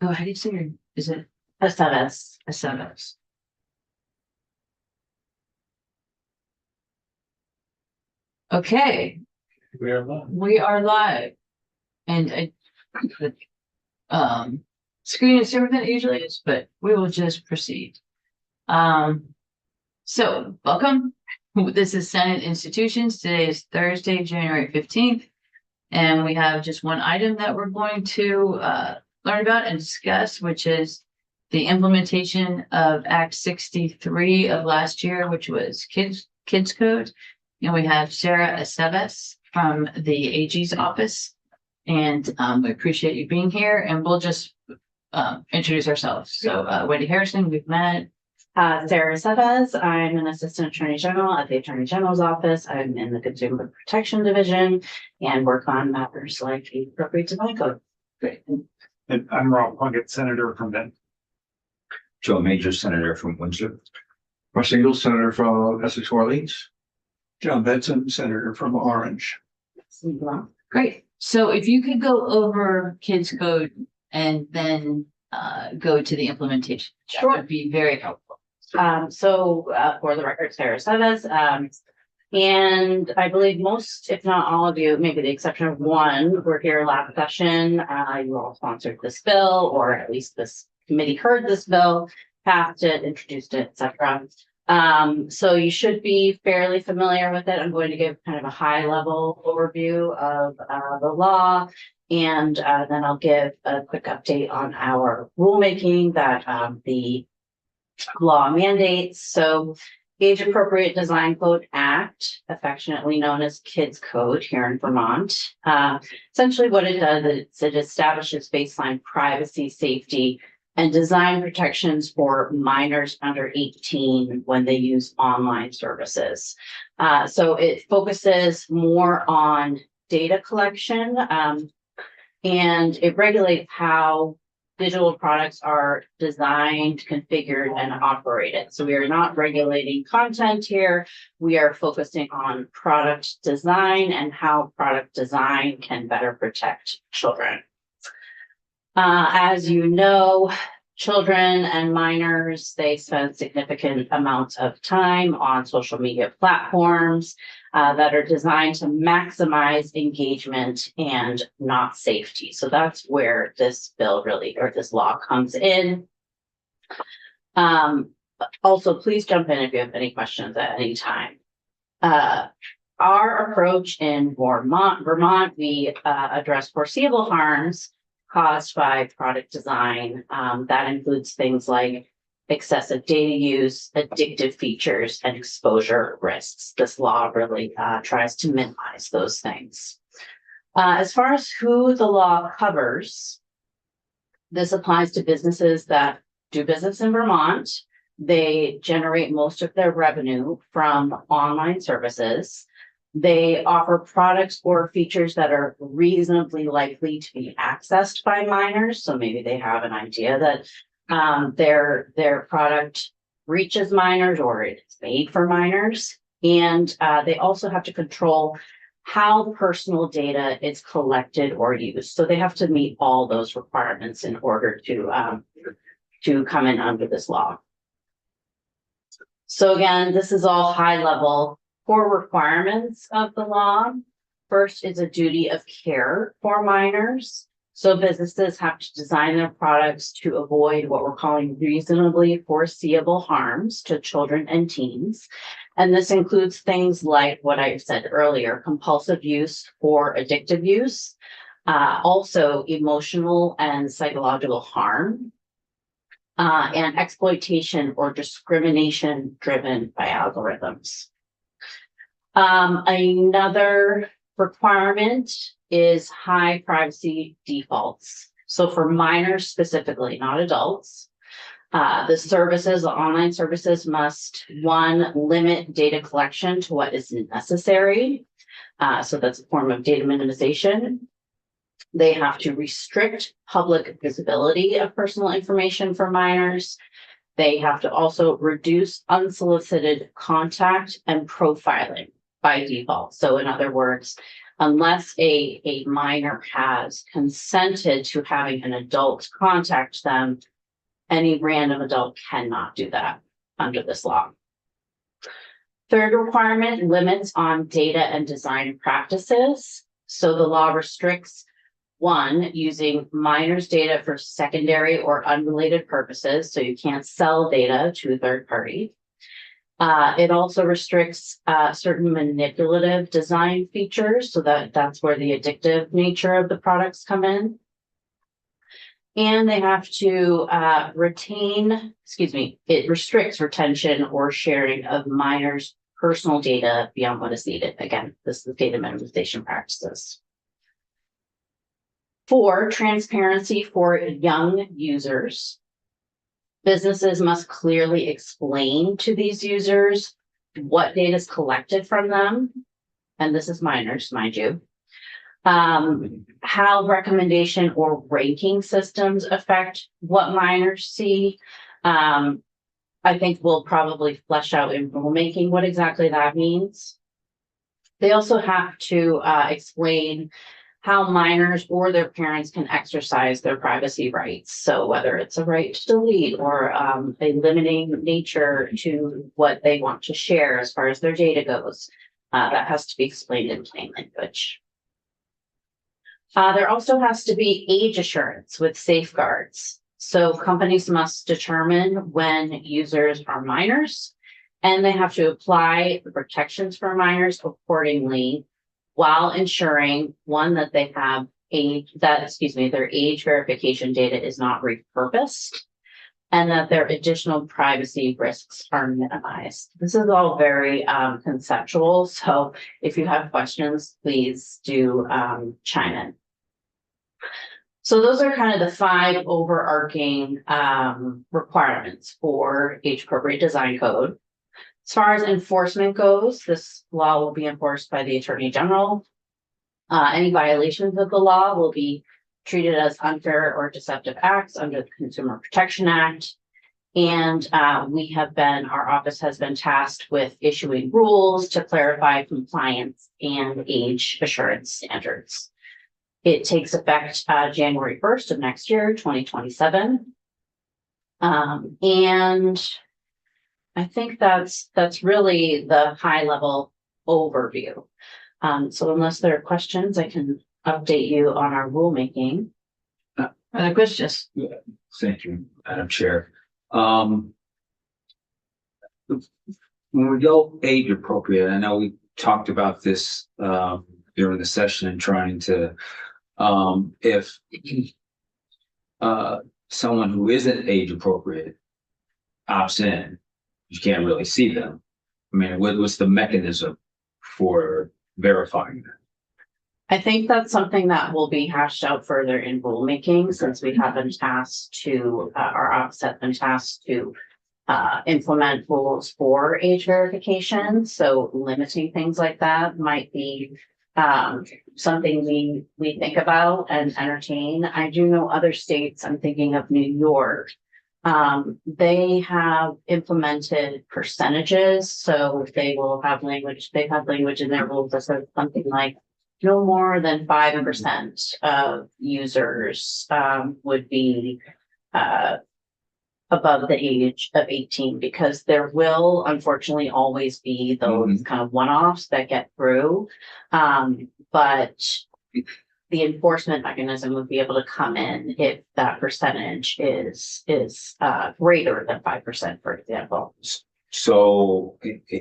Oh, how do you say your, is it Aceves. Aceves? Okay, We are live. we are live. And screen is different than it usually is, but we will just proceed. So welcome. This is Senate Institutions. Today is Thursday, January 15th. And we have just one item that we're going to learn about and discuss, which is the implementation of Act 63 of last year, which was Kids Code. And we have Sarah Aceves from the AG's office. And we appreciate you being here, and we'll just introduce ourselves. So Wendy Harrison, we've met. Sarah Aceves. I'm an assistant attorney general at the attorney general's office. I'm in the consumer protection division and work on matters like the appropriate design code. Great. And I'm Rob Plunkett, Senator from Benton. Joe Major, Senator from Windsor. Russ Eagle, Senator from Essex Orleans. John Benson, Senator from Orange. Great. So if you could go over Kids Code and then go to the implementation, Sure. that would be very helpful. For the record, Sarah Aceves, and I believe most, if not all of you, maybe the exception of one, were here last session. You all sponsored this bill, or at least this committee heard this bill, passed it, introduced it, etc. So you should be fairly familiar with it. I'm going to give kind of a high level overview of the law, and then I'll give a quick update on our rulemaking that the law mandates. So Age Appropriate Design Code Act, affectionately known as Kids Code here in Vermont. Essentially what it does is it establishes baseline privacy, safety, and design protections for minors under 18 when they use online services. So it focuses more on data collection, and it regulates how digital products are designed, configured, and operated. So we are not regulating content here. We are focusing on product design and how product design can better protect children. As you know, children and minors, they spend significant amounts of time on social media platforms that are designed to maximize engagement and not safety. So that's where this bill really, or this law comes in. Also, please jump in if you have any questions at any time. Our approach in Vermont, we address foreseeable harms caused by product design. That includes things like excessive data use, addictive features, and exposure risks. This law really tries to minimize those things. As far as who the law covers, this applies to businesses that do business in Vermont. They generate most of their revenue from online services. They offer products or features that are reasonably likely to be accessed by minors. So maybe they have an idea that their product reaches minors or it's made for minors. And they also have to control how personal data is collected or used. So they have to meet all those requirements in order to come in under this law. So again, this is all high level. Core requirements of the law. First is a duty of care for minors. So businesses have to design their products to avoid what we're calling reasonably foreseeable harms to children and teens. And this includes things like what I said earlier, compulsive use or addictive use, also emotional and psychological harm, and exploitation or discrimination driven by algorithms. Another requirement is high privacy defaults. So for minors specifically, not adults, the online services must, one, limit data collection to what is necessary. So that's a form of data minimization. They have to restrict public visibility of personal information for minors. They have to also reduce unsolicited contact and profiling by default. So in other words, unless a minor has consented to having an adult contact them, any random adult cannot do that under this law. Third requirement, limits on data and design practices. So the law restricts, one, using minors' data for secondary or unrelated purposes, so you can't sell data to a third party. It also restricts certain manipulative design features, so that's where the addictive nature of the products come in. And they have to it restricts retention or sharing of minors' personal data beyond what is needed. Again, this is data minimization practices. 4, transparency for young users. Businesses must clearly explain to these users what data is collected from them. And this is minors, mind you. How recommendation or ranking systems affect what minors see. I think we'll probably flesh out in rulemaking what exactly that means. They also have to explain how minors or their parents can exercise their privacy rights. So whether it's a right to delete or a limiting nature to what they want to share as far as their data goes, that has to be explained in plain language. There also has to be age assurance with safeguards. So companies must determine when users are minors, and they have to apply the protections for minors accordingly, while ensuring, one, that they have their age verification data is not repurposed, and that their additional privacy risks are minimized. This is all very conceptual, so if you have questions, please do chime in. So those are kind of the 5 overarching requirements for age-appropriate design code. As far as enforcement goes, this law will be enforced by the Attorney General. Any violations of the law will be treated as unfair or deceptive acts under the Consumer Protection Act. And our office has been tasked with issuing rules to clarify compliance and age assurance standards. It takes effect January 1st of next year, 2027. And I think that's really the high level overview. So unless there are questions, I can update you on our rulemaking. Other questions? Thank you, Madam Chair. When we go age appropriate, I know we talked about this during the session and trying to if someone who isn't age appropriate opts in, you can't really see them. I mean, what's the mechanism for verifying that? I think that's something that will be hashed out further in rulemaking, since we have been tasked to, our office has been tasked to implement rules for age verification. So limiting things like that might be something we think about and entertain. I do know other states, I'm thinking of New York, they have implemented percentages. So they will have language, they have language in their rules that says something like no more than 5% of users would be above the age of 18, because there will unfortunately always be those kind of one-offs that get through. But the enforcement mechanism would be able to come in if that percentage is greater than 5%, for example. So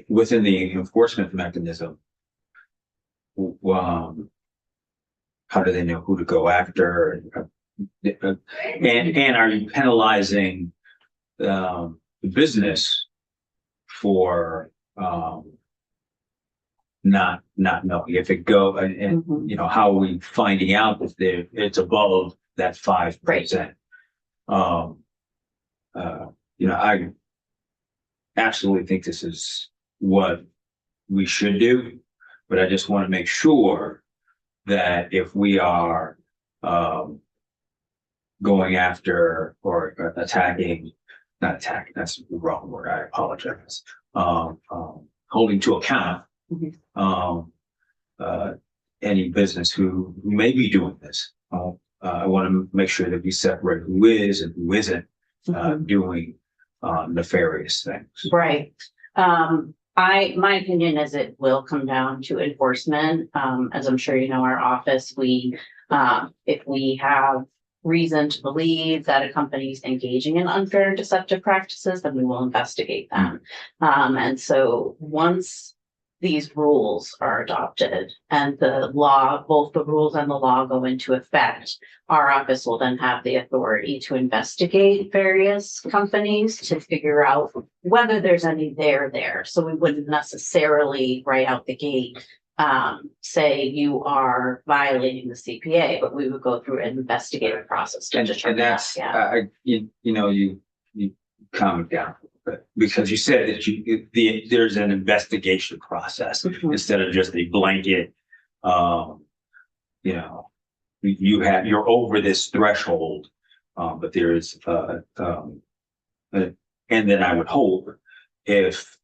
within the enforcement mechanism, how do they know who to go after? And are you penalizing the business for not knowing if it go and you know, how are we finding out if it's above that 5%? You know, I absolutely think this is what we should do, but I just want to make sure that if we are going after or attacking, not attacking, that's the wrong word, I apologize, holding to account any business who may be doing this. I want to make sure that we separate who is and who isn't doing nefarious things. Right. My opinion is it will come down to enforcement. As I'm sure you know, our office, if we have reason to believe that a company is engaging in unfair and deceptive practices, then we will investigate them. And so once these rules are adopted and the law, both the rules and the law go into effect, our office will then have the authority to investigate various companies to figure out whether there's any there. So we wouldn't necessarily right out the gate say you are violating the CPA, but we would go through an investigative process to And determine that's, that. you calm it down. But because you said that there's an investigation process Mhm. instead of just a blanket, you're over this threshold, but there is, and then I would hope if,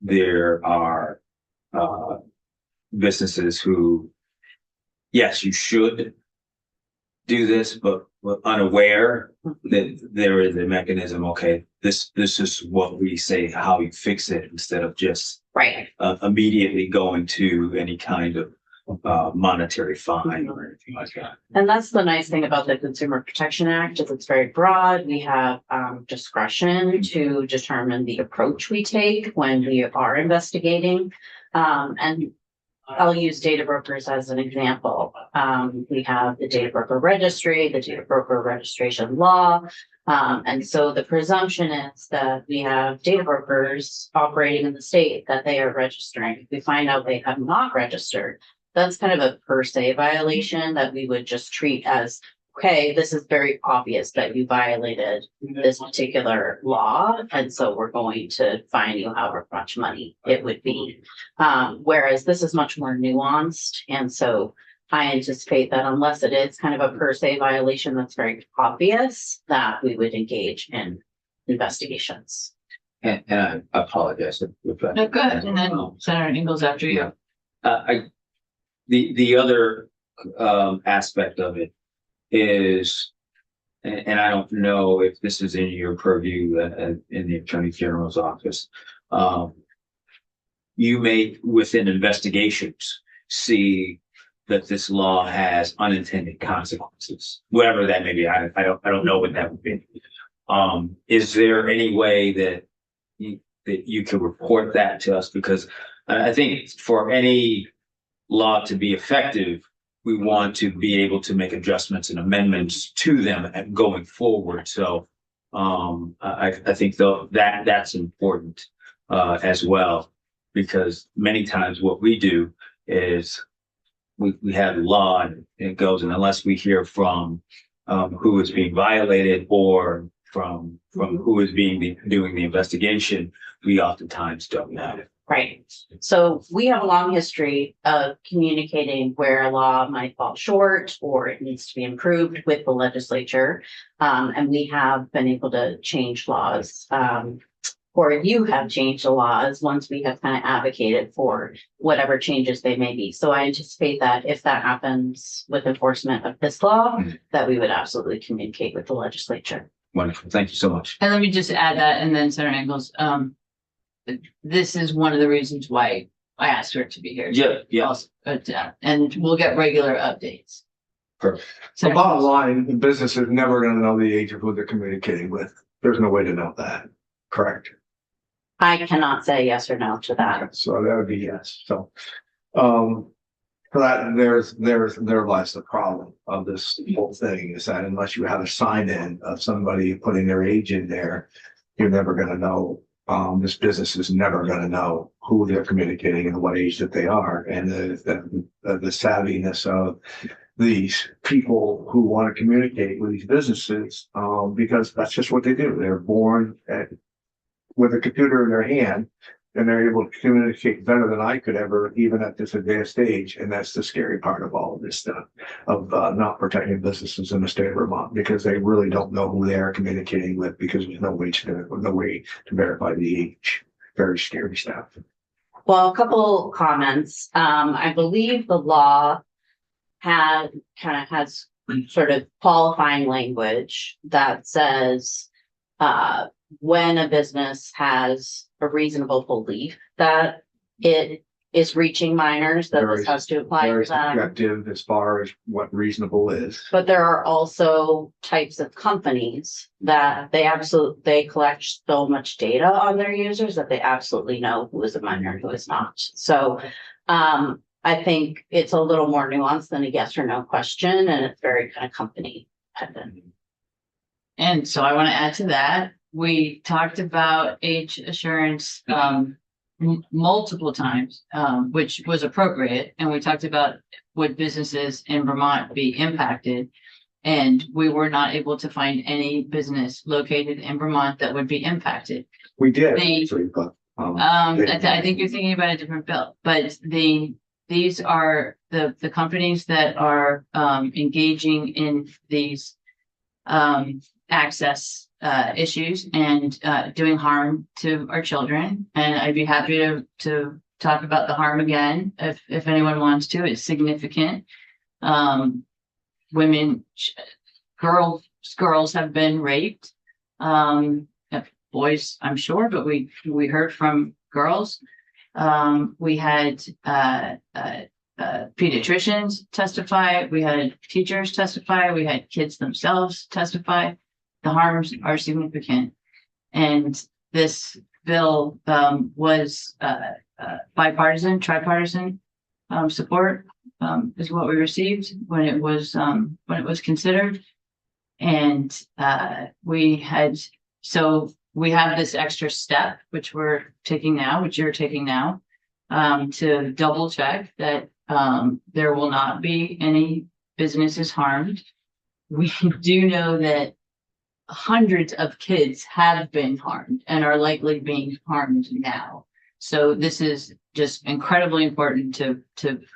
there are, businesses who, yes, you should do this, but were unaware that there is a mechanism. Okay, this is what we say, how you fix it, instead of just Right. immediately going to any kind of monetary fine or anything like that. And that's the nice thing about the Consumer Protection Act is it's very broad. We have discretion to determine the approach we take when we are investigating. And I'll use data brokers as an example. We have the data broker registry, the data broker registration law. And so the presumption is that we have data brokers operating in the state that they are registering. If we find out they have not registered, that's kind of a per se violation that we would just treat as, okay, this is very obvious that you violated this particular law. And so we're going to fine you however much money it would be. Whereas this is much more nuanced. And so I anticipate that unless it is kind of a per se violation that's very obvious, that we would engage in investigations. And I apologize if that. No, go ahead, and then Senator Ingalls after you. The other aspect of it is, and I don't know if this is in your purview in the Attorney General's office. You may, within investigations, see that this law has unintended consequences, whatever that may be. I don't know what that would be. Is there any way that you could report that to us? Because I think for any law to be effective, we want to be able to make adjustments and amendments to them and going forward. So I think though that's important as well, because many times what we do is we have law and it goes, and unless we hear from who is being violated or from who is doing the investigation, we oftentimes don't know. Right. So we have a long history of communicating where a law might fall short or it needs to be improved with the legislature. And we have been able to change laws. Or you have changed the laws once we have kind of advocated for whatever changes they may be. So I anticipate that if that happens with enforcement of this law, that we would absolutely communicate with the legislature. Wonderful. Thank you so much. And let me just add that, and then Senator Ingalls, this is one of the reasons why I asked her to be here. Yeah. Also, but, and we'll get regular updates. Perfect. The bottom line, the business is never gonna know the age of who they're communicating with. There's no way to know that, correct? I cannot say yes or no to that. So that would be yes, so. For that, there lies the problem of this whole thing, is that unless you have a sign in of somebody putting their age in there, you're never gonna know. This business is never gonna know who they're communicating and what age that they are, and the savviness of these people who want to communicate with these businesses, because that's just what they do. They're born with a computer in their hand, and they're able to communicate better than I could ever, even at this advanced age. And that's the scary part of all of this stuff, of not protecting businesses in the state of Vermont, because they really don't know who they are communicating with, because there's no way to verify the age. Very scary stuff. Well, a couple comments. I believe the law has sort of qualifying language that says, when a business has a reasonable belief that it is reaching minors, that this has to apply Very to them. subjective as far as what reasonable is. But there are also types of companies that they collect so much data on their users that they absolutely know who is a minor and who is not. So I think it's a little more nuanced than a yes or no question, and it's very kind of company dependent. And so I want to add to that, we talked about age assurance multiple times, which was appropriate. And we talked about would businesses in Vermont be impacted? And we were not able to find any business located in Vermont that would be impacted. We did, They- actually, but. I think you're thinking about a different bill, but these are the companies that are engaging in these access issues and doing harm to our children. And I'd be happy to talk about the harm again if anyone wants to. It's significant. Women, girls have been raped. Boys, I'm sure, but we heard from girls. We had pediatricians testify. We had teachers testify. We had kids themselves testify. The harms are significant. And this bill was bipartisan, tripartisan support is what we received when it was considered. And we have this extra step, which we're taking now, which you're taking now, to double check that there will not be any businesses harmed. We do know that hundreds of kids have been harmed and are likely being harmed now. So this is just incredibly important to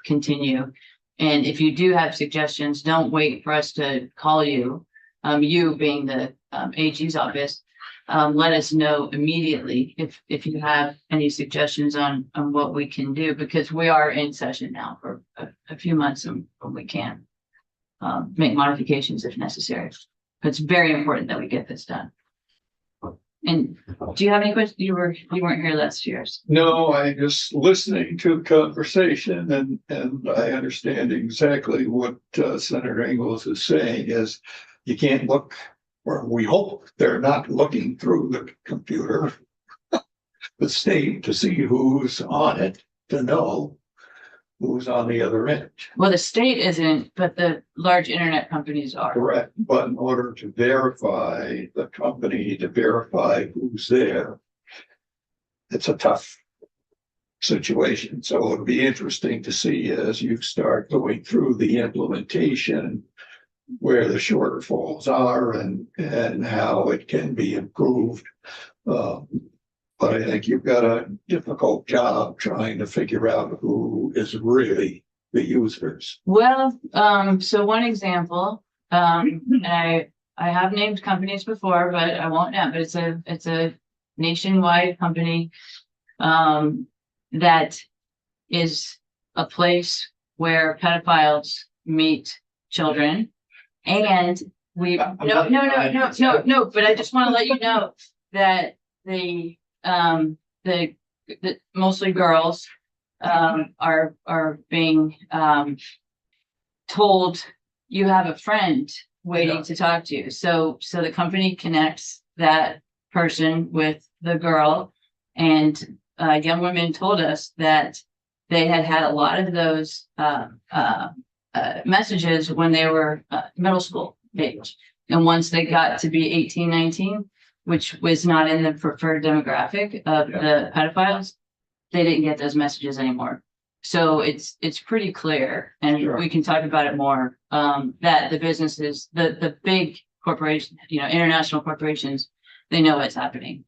continue. And if you do have suggestions, don't wait for us to call you. You being the AG's office, let us know immediately if you have any suggestions on what we can do, because we are in session now for a few months and we can make modifications if necessary. It's very important that we get this done. And do you have any questions? You weren't here last year. No, I just listening to the conversation and I understand exactly what Senator Ingles is saying is you can't look, or we hope they're not looking through the computer, the state to see who's on it, to know who's on the other end. Well, the state isn't, but the large internet companies are. Correct, but in order to verify the company, to verify who's there, it's a tough situation. So it'd be interesting to see as you start going through the implementation where the shortfalls are and how it can be improved. But I think you've got a difficult job trying to figure out who is really the users. Well, so one example, and I have named companies before, but I won't now, but it's a nationwide company that is a place where pedophiles meet children. And no, but I just want to let you know that the mostly girls are being told you have a friend waiting to talk to you. So the company connects that person with the girl, and young women told us that they had a lot of those messages when they were middle school age. And once they got to be 18, 19, which was not in the preferred demographic of the pedophiles, they didn't get those messages anymore. So it's pretty clear, and Sure. we can talk about it more, that the businesses, the big corporations, international corporations, they know what's happening.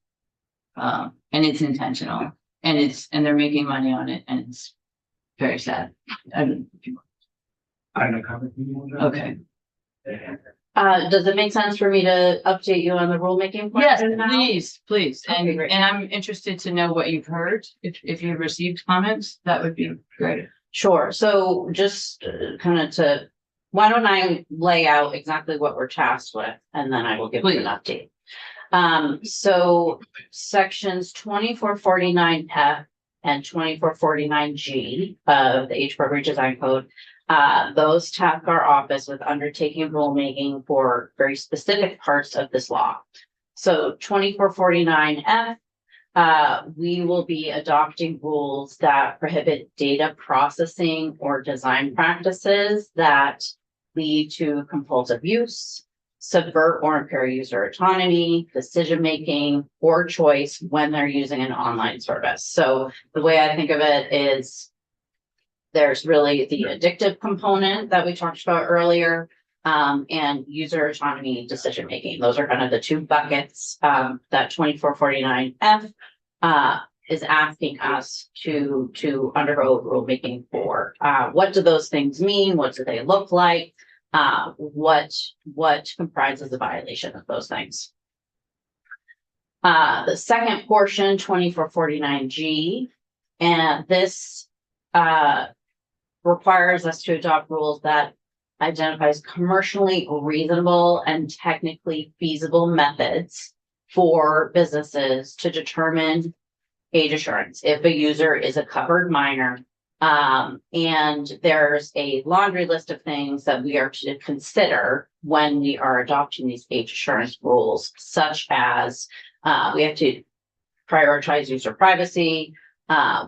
And it's intentional, and they're making money on it, and it's very sad. I don't comment. Okay. Does it make sense for me to update you on the rulemaking? Yes, portion now? please. Okay, And, great. and I'm interested to know what you've heard. If you've received comments, that would be great. Sure, so just kind of why don't I lay out exactly what we're tasked with, and then I will give you an update. So sections 2449 F and 2449 G of the H Program Design Code, those task our office with undertaking rulemaking for very specific parts of this law. So 2449 F, we will be adopting rules that prohibit data processing or design practices that lead to compulsive use, subvert or impair user autonomy, decision-making, or choice when they're using an online service. So the way I think of it is there's really the addictive component that we talked about earlier, and user autonomy decision-making. Those are kind of the two buckets that 2449F is asking us to undergo rulemaking for. What do those things mean? What do they look like? What comprises the violation of those things? The second portion, 2449G, and this requires us to adopt rules that identifies commercially reasonable and technically feasible methods for businesses to determine age assurance if a user is a covered minor. And there's a laundry list of things that we are to consider when we are adopting these age assurance rules, such as we have to prioritize user privacy.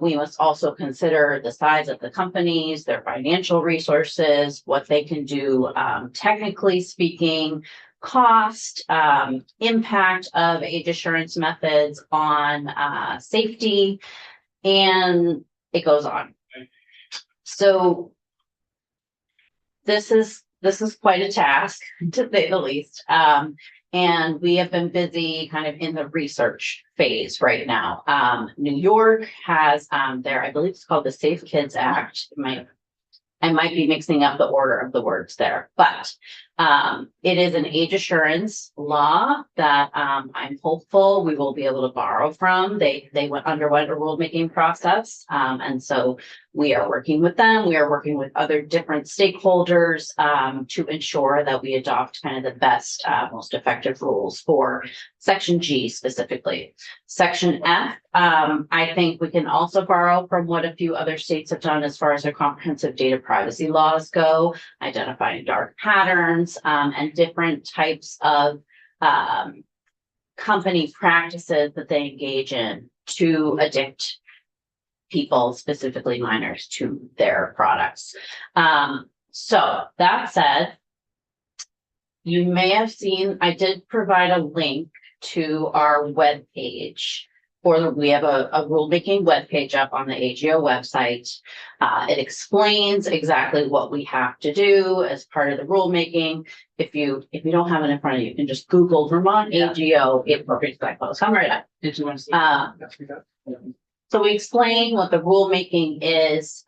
We must also consider the size of the companies, their financial resources, what they can do, technically speaking, cost, impact of age assurance methods on safety, and it goes on. So this is quite a task, to say the least. And we have been busy kind of in the research phase right now. New York has I believe it's called the Safe Kids Act. I might be mixing up the order of the words there, but it is an age assurance law that I'm hopeful we will be able to borrow from. They underwent a rulemaking process, and so we are working with them. We are working with other different stakeholders to ensure that we adopt kind of the best, most effective rules for Section G specifically. Section F, I think we can also borrow from what a few other states have done as far as their comprehensive data privacy laws go, identifying dark patterns and different types of company practices that they engage in to addict people, specifically minors, to their products. So that said, you may have seen, I did provide a link to our webpage. We have a rulemaking webpage up on the AGO website. It explains exactly what we have to do as part of the rulemaking. If you don't have it in front of you, you can just Google Vermont AGO appropriate guidelines. Come right up. Did you want to see? So we explain what the rulemaking is.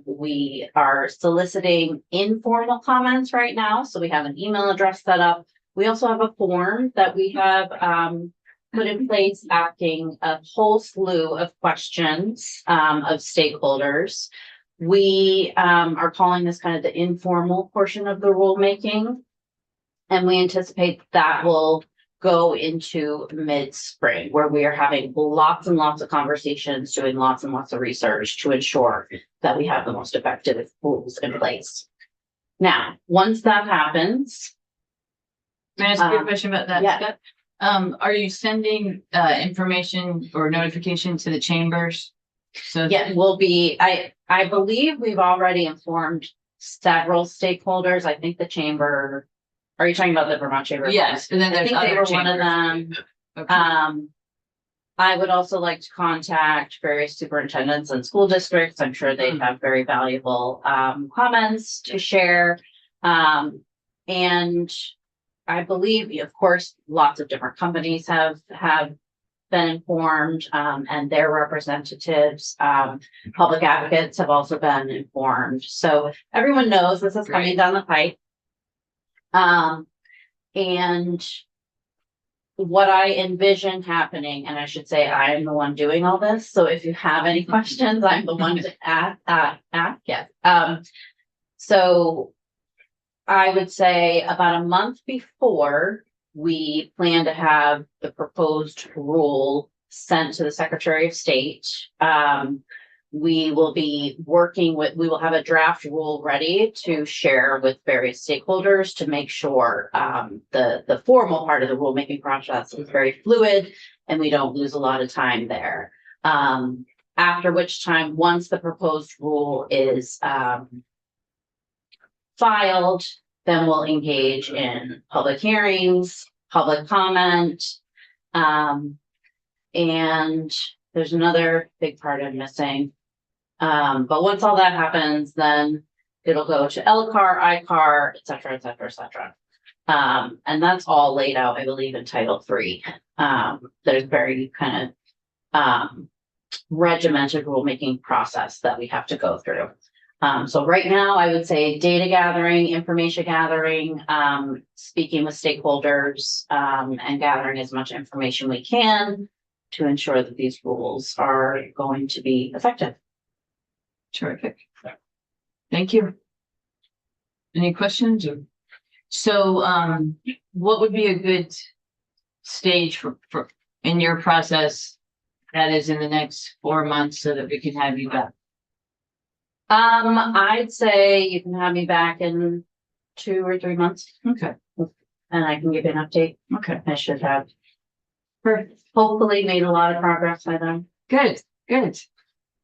We are soliciting informal comments right now. So we have an email address set up. We also have a form that we have put in place asking a whole slew of questions of stakeholders. We are calling this kind of the informal portion of the rulemaking. And we anticipate that will go into mid-spring, where we are having lots and lots of conversations, doing lots and lots of research to ensure that we have the most effective rules in place. Now, once that happens. May I ask you a question about that, yeah. Scott? Are you sending information or notification to the chambers? So Yeah, will be, I believe we've already informed several stakeholders. I think the chamber, are you talking about the Vermont Chamber? yes, and then I there's think they other were one of chambers. them. Okay. I would also like to contact various superintendents and school districts. I'm sure they have very valuable comments to share. And I believe, of course, lots of different companies have been informed, and their representatives, public advocates have also been informed. So everyone knows this is coming down the pipe. And what I envision happening, and I should say I am the one doing all this, so if you have any questions, I'm the one to ask, yes. So I would say about a month before, we plan to have the proposed rule sent to the Secretary of State. We will be working with, we will have a draft rule ready to share with various stakeholders to make sure the formal part of the rulemaking process is very fluid and we don't lose a lot of time there. After which time, once the proposed rule is filed, then we'll engage in public hearings, public comment. And there's another big part I'm missing. But once all that happens, then it'll go to LCAR, ICAR, et cetera, et cetera, et cetera. And that's all laid out, I believe, in Title III. There's very kind of regimented rulemaking process that we have to go through. So right now, I would say data gathering, information gathering, speaking with stakeholders, and gathering as much information we can to ensure that these rules are going to be effective. Terrific. Thank you. Any questions? So, what would be a good stage for in your process that is in the next 4 months so that we can have you back? I'd say you can have me back in 2 or 3 months Okay, and I can give you an update. okay. I should have hopefully made a lot of progress by then. Good, good.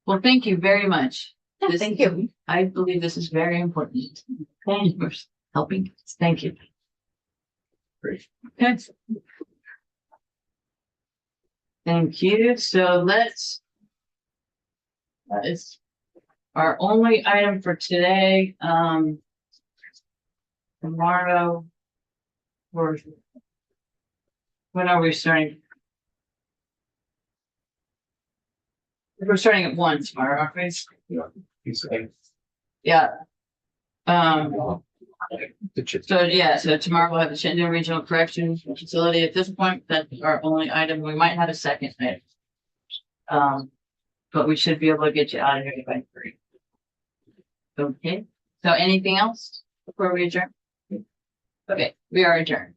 Well, thank you very much. Yeah, This thank is- you. I believe this is very important. Thank you for helping. Thank you. Great. Good. Thank you. So let's. That is our only item for today. Tomorrow. When are we starting? We're starting at 1 tomorrow, aren't we? Yeah. So tomorrow we'll have the Chittenden Regional Corrections Facility. At this point, that's our only item. We might have a second item. But we should be able to get you out of here by 3. Okay, so anything else before we adjourn? Okay, we are adjourned.